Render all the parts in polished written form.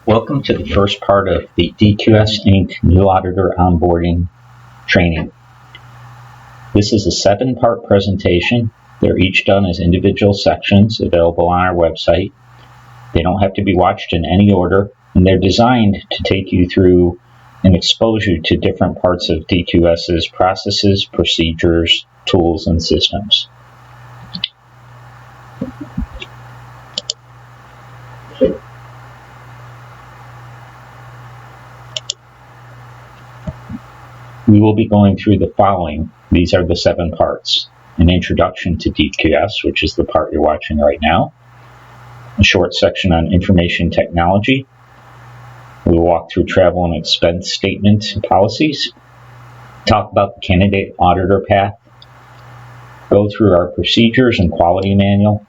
Welcome to the first part of the DQS Inc. New Auditor Onboarding Training. This is a 7-part presentation. They're each done as individual sections available on our website. They don't have to be watched in any order, and they're designed to take you through an exposure to different parts of DQS's processes, procedures, tools, and systems. We will be going through the following. These are the 7 parts. An introduction to DQS, which is the part you're watching right now. A short section on information technology. We'll walk through travel and expense statement policies. Talk about the candidate auditor path. Go through our procedures and quality manual.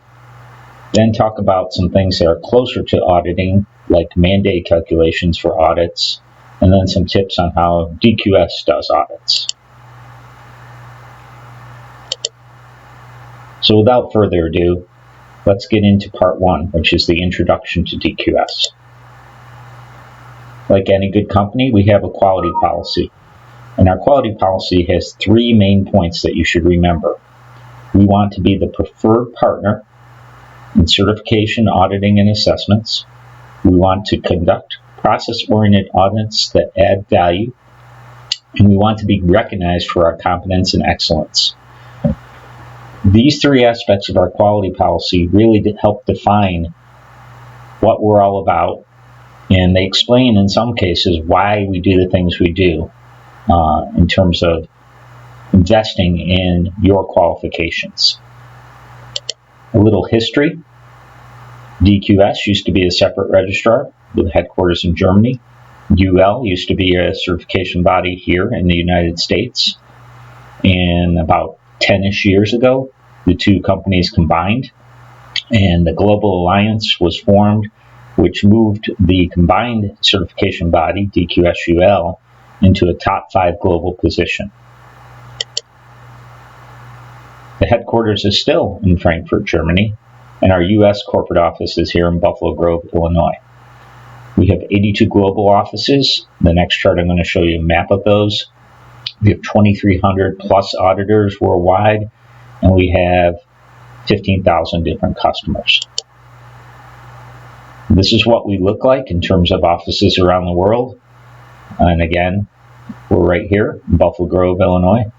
Then talk about some things that are closer to auditing, like mandate calculations for audits, and then some tips on how DQS does audits. So without further ado, let's get into part 1, which is the introduction to DQS. Like any good company, we have a quality policy. And our quality policy has 3 main points that you should remember. We want to be the preferred partner in certification, auditing, and assessments. We want to conduct process-oriented audits that add value, and we want to be recognized for our competence and excellence. These 3 aspects of our quality policy really help define what we're all about, and they explain in some cases why we do the things we do in terms of investing in your qualifications. A little history. DQS used to be a separate registrar with headquarters in Germany. UL used to be a certification body here in the United States. And about 10-ish years ago, the 2 companies combined, and the Global Alliance was formed, which moved the combined certification body, DQS-UL, into a top 5 global position. The headquarters is still in Frankfurt, Germany, and our U.S. corporate office is here in Buffalo Grove, Illinois. We have 82 global offices. The next chart I'm going to show you a map of those. We have 2,300 plus auditors worldwide, and we have 15,000 different customers. This is what we look like in terms of offices around the world. And again, we're right here in Buffalo Grove, Illinois,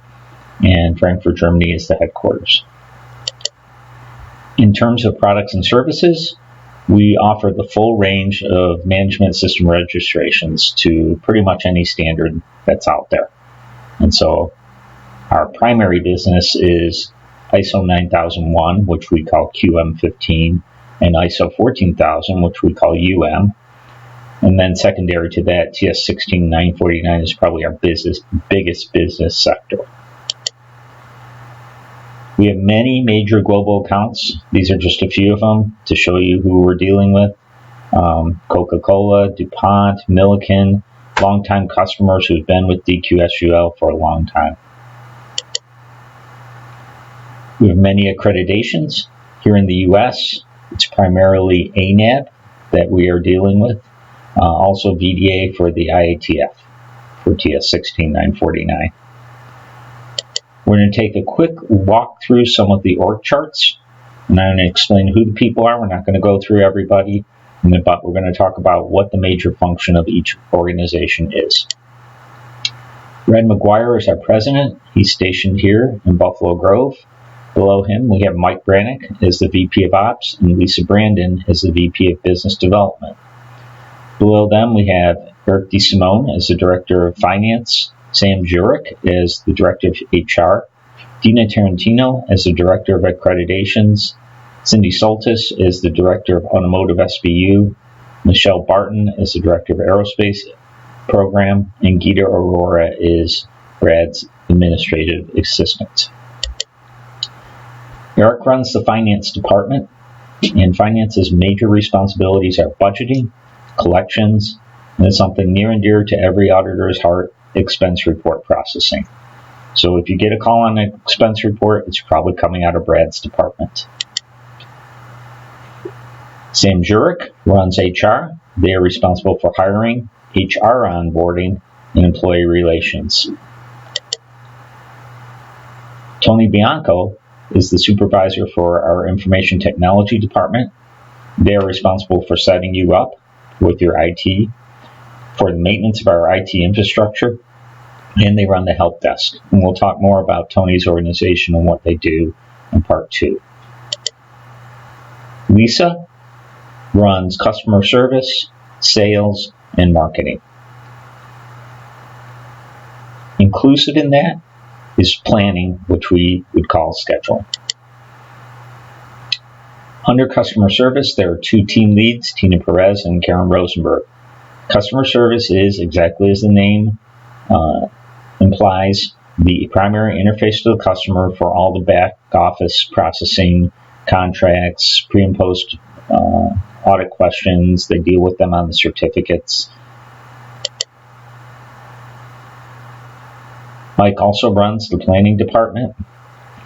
and Frankfurt, Germany is the headquarters. In terms of products and services, we offer the full range of management system registrations to pretty much any standard that's out there. And so our primary business is ISO 9001, which we call QM15, and ISO 14000, which we call UM. And then secondary to that, TS 16949 is probably our biggest business sector. We have many major global accounts. These are just a few of them to show you who we're dealing with. Coca-Cola, DuPont, Milliken, longtime customers who've been with DQS-UL for a long time. We have many accreditations. Here in the U.S., it's primarily ANAB that we are dealing with. Also VDA for the IATF for TS 16949. We're going to take a quick walk through some of the org charts, and I'm going to explain who the people are. We're not going to go through everybody, but we're going to talk about what the major function of each organization is. Red McGuire is our president. He's stationed here in Buffalo Grove. Below him, we have Mike Brannick as the VP of Ops, and Lisa Brandon as the VP of Business Development. Below them, we have Eric DeSimone as the Director of Finance, Sam Jurek as the Director of HR, Dina Tarantino as the Director of Accreditations, Cindy Soltis as the Director of Automotive SBU, Michelle Barton as the Director of Aerospace Program, and Geeta Aurora is Brad's Administrative Assistant. Eric runs the Finance Department, and Finance's major responsibilities are budgeting, collections, and it's something near and dear to every auditor's heart, expense report processing. So if you get a call on an expense report, it's probably coming out of Brad's department. Sam Jurek runs HR. They are responsible for hiring, HR onboarding, and employee relations. Tony Bianco is the supervisor for our information technology department. They are responsible for setting you up with your IT, for the maintenance of our IT infrastructure, and they run the help desk. And we'll talk more about Tony's organization and what they do in part 2. Lisa runs customer service, sales, and marketing. Inclusive in that is planning, which we would call scheduling. Under customer service, there are 2 team leads, Tina Perez and Karen Rosenberg. Customer service is, exactly as the name implies, the primary interface to the customer for all the back office processing, contracts, pre and post audit questions. They deal with them on the certificates. Mike also runs the planning department.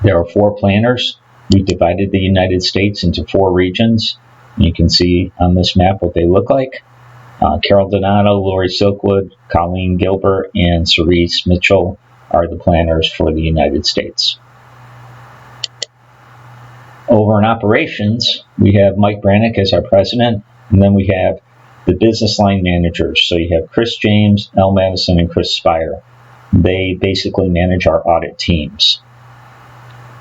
There are 4 planners. We've divided the United States into 4 regions. You can see on this map what they look like. Carol Donato, Lori Silkwood, Colleen Gilbert, and Cerise Mitchell are the planners for the United States. Over in operations, we have Mike Brannick as our president, and then we have the business line managers. So you have Chris James, Elle Madison, and Chris Spire. They basically manage our audit teams.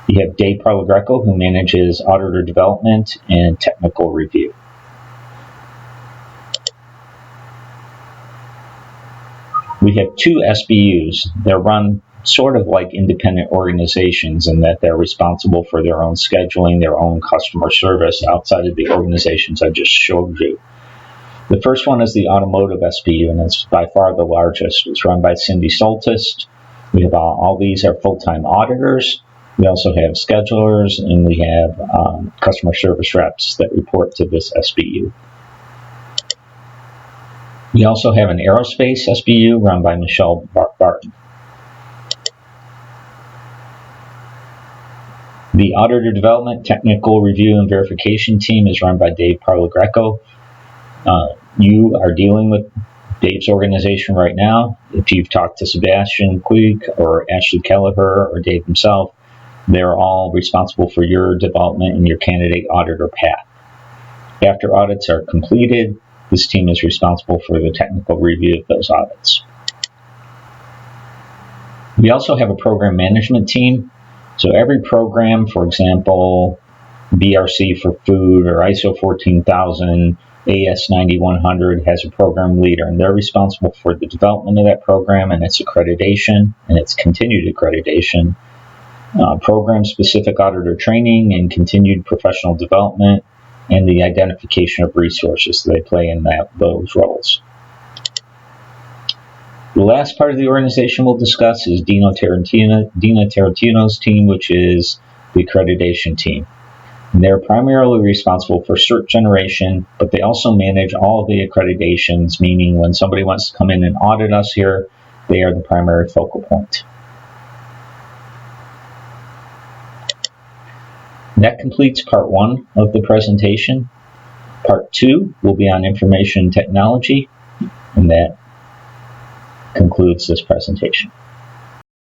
You have Dave Parlagreco, who manages auditor development and technical review. We have 2 SBUs. They're run sort of like independent organizations in that they're responsible for their own scheduling, their own customer service outside of the organizations I just showed you. The first one is the automotive SBU, and it's by far the largest. It's run by Cindy Soltis. We have all these are full-time auditors. We also have schedulers, and we have customer service reps that report to this SBU. We also have an aerospace SBU run by Michelle Barton. The auditor development, technical review, and verification team is run by Dave Parlagreco. You are dealing with Dave's organization right now. If you've talked to Sebastian Quigg or Ashley Kelleher or Dave himself, they're all responsible for your development and your candidate auditor path. After audits are completed, this team is responsible for the technical review of those audits. We also have a program management team. So every program, for example, BRC for food or ISO 14000, AS 9100 has a program leader, and they're responsible for the development of that program and its accreditation and its continued accreditation, program-specific auditor training and continued professional development, and the identification of resources that they play in those roles. The last part of the organization we'll discuss is Dina Tarantino's team, which is the accreditation team. And they're primarily responsible for cert generation, but they also manage all of the accreditations, meaning when somebody wants to come in and audit us here, they are the primary focal point. That completes part 1 of the presentation. Part 2 will be on information technology, and that concludes this presentation.